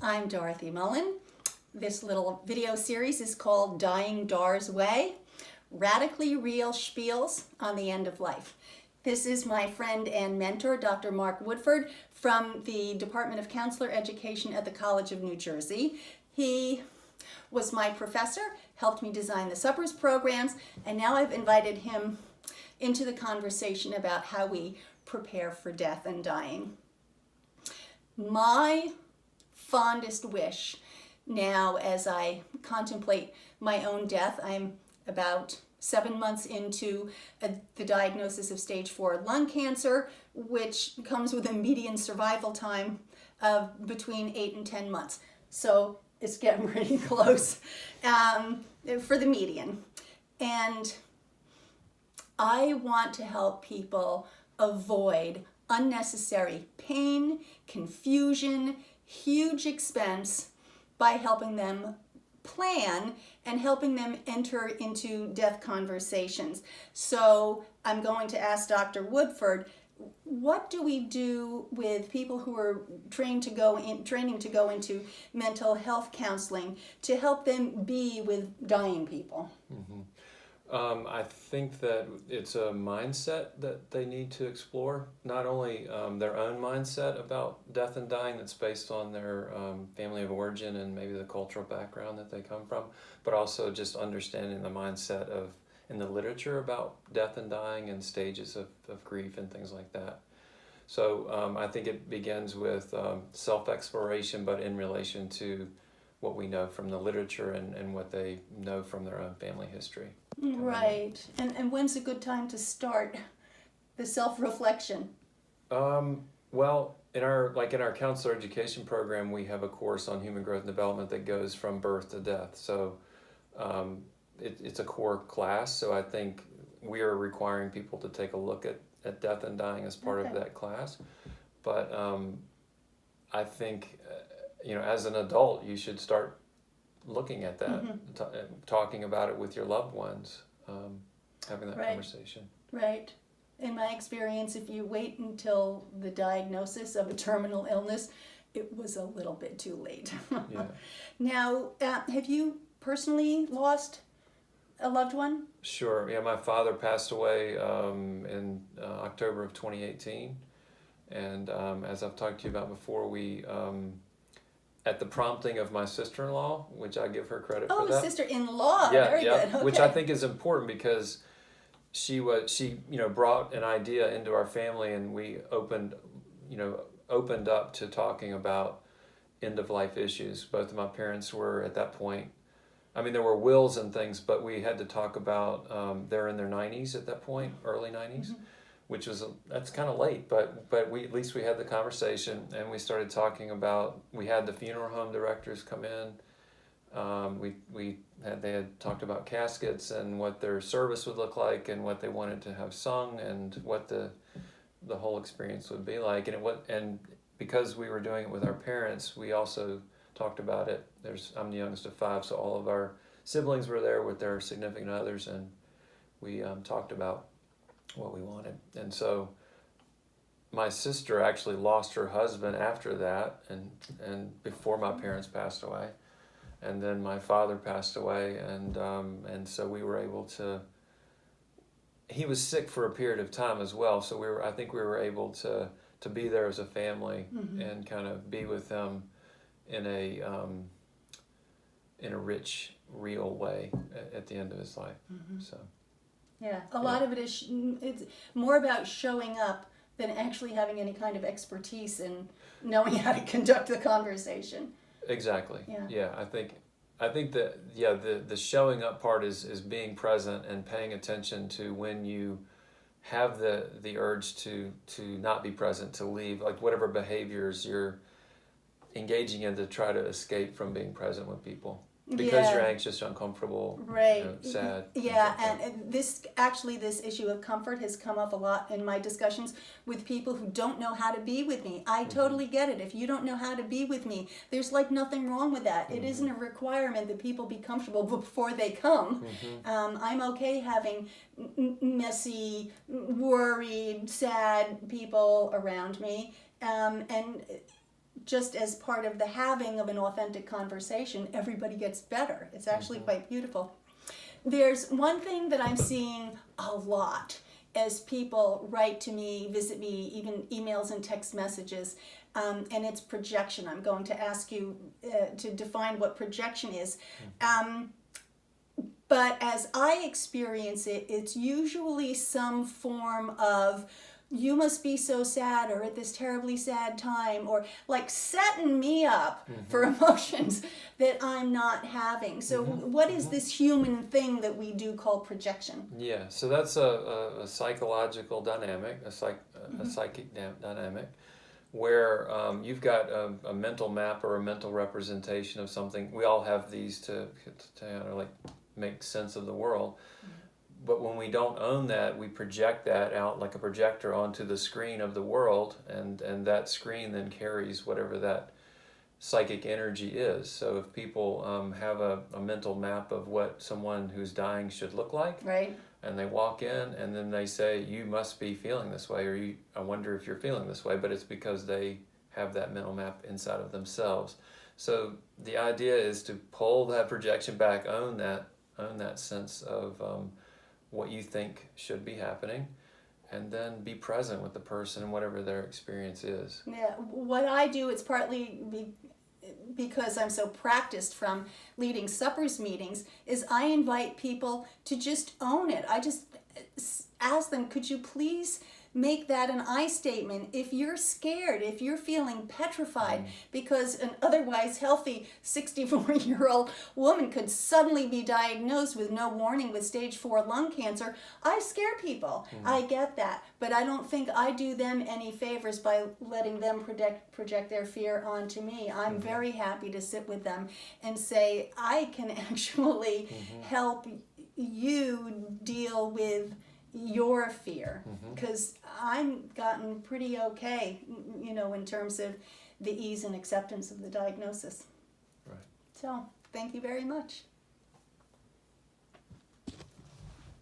I'm Dorothy Mullen. This little video series is called Dying Dar's Way, Radically Real Spiels on the End of Life. This is my friend and mentor, Dr. Mark Woodford, from the Department of Counselor Education at the College of New Jersey. He was my professor, helped me design the suppers programs, and now I've invited him into the conversation about how we prepare for death and dying. My fondest wish now, as I contemplate my own death, I'm about 7 months into the diagnosis of stage 4 lung cancer, which comes with a median survival time of between 8 and 10 months. So it's getting pretty close for the median. And I want to help people avoid unnecessary pain, confusion, huge expense by helping them plan and helping them enter into death conversations. So I'm going to ask Dr. Woodford, what do we do with people who are training to go into mental health counseling to help them be with dying people? Mm-hmm. I think that it's a mindset that they need to explore, not only their own mindset about death and dying that's based on their family of origin and maybe the cultural background that they come from, but also just understanding the mindset in the literature about death and dying and stages of grief and things like that. So I think it begins with self-exploration, but in relation to what we know from the literature and what they know from their own family history. Right. And when's a good time to start the self-reflection? Well, in our counselor education program, we have a course on human growth and development that goes from birth to death. So it's a core class. So I think we are requiring people to take a look at death and dying as part of that class. But I think, as an adult, you should start looking at that, talking about it with your loved ones, having that conversation. Right. In my experience, if you wait until the diagnosis of a terminal illness, it was a little bit too late. Yeah. Now, have you personally lost a loved one? Sure. Yeah, my father passed away in October of 2018. And as I've talked to you about before, we... at the prompting of my sister-in-law, which I give her credit for that. Oh, sister-in-law. Yeah, very good. Okay. Which I think is important because she brought an idea into our family, and we opened up to talking about end-of-life issues. Both of my parents were at that point. I mean, there were wills and things, but we had to talk about they're in their 90s at that point, early 90s. Mm-hmm. Which was that's kind of late, but we at least we had the conversation, and we started talking about. We had the funeral home directors come in. They had talked about caskets and what their service would look like, and what they wanted to have sung, and what the whole experience would be like. And because we were doing it with our parents, we also talked about it. I'm the youngest of 5, so all of our siblings were there with their significant others, and we talked about what we wanted. And so my sister actually lost her husband after that, and before my parents passed away, and then my father passed away, and so we were able to. He was sick for a period of time as well, so I think we were able to be there as a family, and kind of be with him in a rich, real way at the end of his life. So. Yeah, a lot of it is it's more about showing up than actually having any kind of expertise in knowing how to conduct the conversation. Exactly. Yeah, I think that the showing up part is being present and paying attention to when you have the urge to not be present, to leave, like whatever behaviors you're engaging in to try to escape from being present with people. Because you're anxious, uncomfortable, right? Sad. Yeah, and this issue of comfort has come up a lot in my discussions with people who don't know how to be with me. I totally get it. If you don't know how to be with me, there's like nothing wrong with that. It isn't a requirement that people be comfortable before they come. I'm okay having messy, worried, sad people around me, and just as part of the having of an authentic conversation, everybody gets better. It's actually quite beautiful. There's one thing that I'm seeing a lot as people write to me, visit me, even emails and text messages, and it's projection. I'm going to ask you to define what projection is. But as I experience it, it's usually some form of, you must be so sad, or at this terribly sad time, or like setting me up for emotions that I'm not having. So what is this human thing that we do called projection? Yeah, so that's a psychological dynamic, a psychic dynamic, where you've got a mental map or a mental representation of something. We all have these to kind of like make sense of the world. But when we don't own that, we project that out like a projector onto the screen of the world, and that screen then carries whatever that psychic energy is. So if people have a mental map of what someone who's dying should look like, Right. and they walk in and then they say, you must be feeling this way, or I wonder if you're feeling this way, but it's because they have that mental map inside of themselves. So the idea is to pull that projection back, own that sense of what you think should be happening, and then be present with the person and whatever their experience is. Yeah, what I do, it's partly because I'm so practiced from leading suppers meetings, is I invite people to just own it. I just ask them, could you please make that an I statement if you're scared, if you're feeling petrified, because an otherwise healthy 64-year-old woman could suddenly be diagnosed with no warning with stage 4 lung cancer. I scare people. I get that. But I don't think I do them any favors by letting them project their fear onto me. I'm very happy to sit with them and say, I can actually help you deal with your fear, because I'm gotten pretty okay, in terms of the ease and acceptance of the diagnosis. Right. So, thank you very much.